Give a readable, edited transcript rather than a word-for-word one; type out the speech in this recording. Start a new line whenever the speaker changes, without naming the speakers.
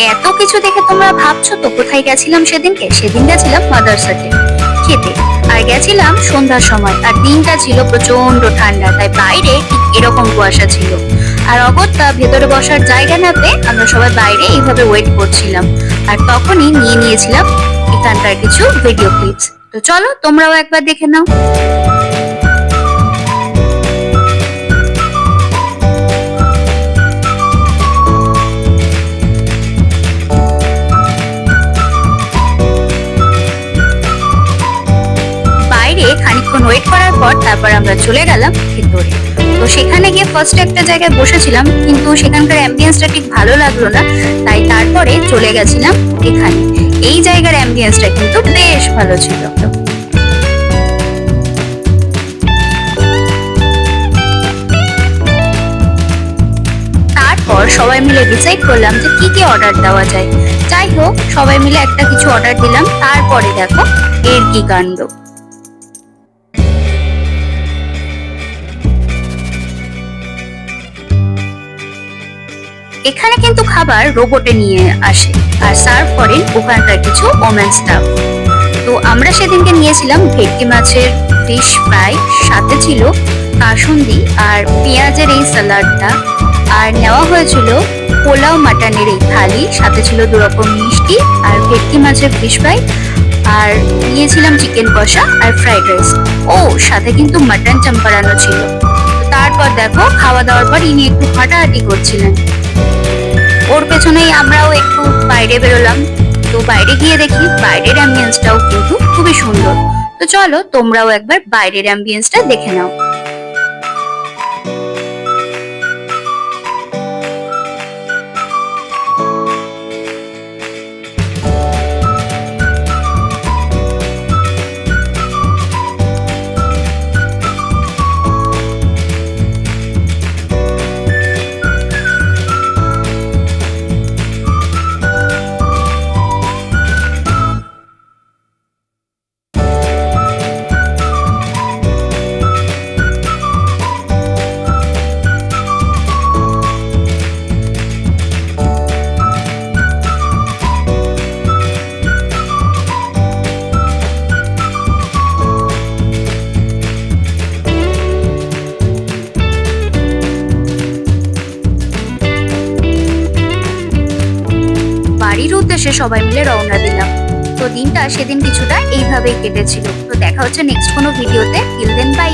এত কিছু দেখে তোমরা ভাবছো তো কোথায় গেছিলাম সেদিনকে? সেদিন গেছিলাম মাদ্রাসাতে খেতে, আর গেছিলাম সন্ধ্যার সময়, আর দিনটা ছিল প্রচন্ড ঠান্ডা, তাই বাইরে ঠিক এরকম কুয়াশা ছিল। আর অগত্যা ভেতরে বসার জায়গা না পেয়ে আমরা সবাই বাইরে এইভাবে ওয়েট করছিলাম, আর তখনই নিয়ে নিয়েছিলাম এখানকার কিছু ভিডিও ক্লিপস। তো চলো তোমরাও একবার দেখে নাও। খানিকক্ষণ ওয়েট করার পর তারপর আমরা চলে গেলাম ভেতরে। তো সেখানে গিয়ে ফার্স্টে একটা জায়গায় বসেছিলাম, কিন্তু সেখানকার অ্যাম্বিয়েন্সটা ঠিক ভালো লাগলো না, তাই তারপরে চলে গেছিলাম এখানে। এই জায়গার অ্যাম্বিয়েন্সটা কিন্তু বেশ ভালো ছিল। তারপর সবাই মিলে ডিসাইড করলাম যে কি কি অর্ডার দেওয়া যায়। যাই হোক, সবাই মিলে একটা কিছু অর্ডার দিলাম। তারপরে দেখো এর কি কাণ্ড। এখানে কিন্তু খাবার রোবটে নিয়ে আসে আর সার্ভ করেন ওখানকার কিছু ওমেন স্টাফ। তো আমরা সেদিনকে নিয়েছিলাম ভেটকি মাছের ফিশ ফ্রাই, সাথে ছিল কাসুন্দি আর পেঁয়াজের এই সালাডটা, আর নেওয়া হয়েছিল পোলাও মাটনের এই থালি, সাথে ছিল 2 রকম মিষ্টি আর ভেটকি মাছের ফিশ ফ্রাই, আর নিয়েছিলাম চিকেন কষা আর ফ্রাইড রাইস। ও সাথে কিন্তু মাটন চাম্পারানো ছিল। তারপর দেখো খাওয়া দাওয়ার পর ইনি একটু হাঁটাহাঁটি করছিলেন, ওর পেছনেই আমরাও একটু বাইরে বেরোলাম। তো বাইরে গিয়ে দেখি বাইরের অ্যাম্বিয়েন্সটাও কিন্তু খুবই সুন্দর। তো চলো তোমরাও একবার বাইরের অ্যাম্বিয়েন্সটা দেখে নাও। বাড়ির উদ্দেশ্যে সবাই মিলে রওনা দিলাম। তো দিনটা সেদিন কিছুটা এইভাবেই কেটেছিল। তো দেখা হচ্ছে নেক্সট কোনো ভিডিওতে। Till then by.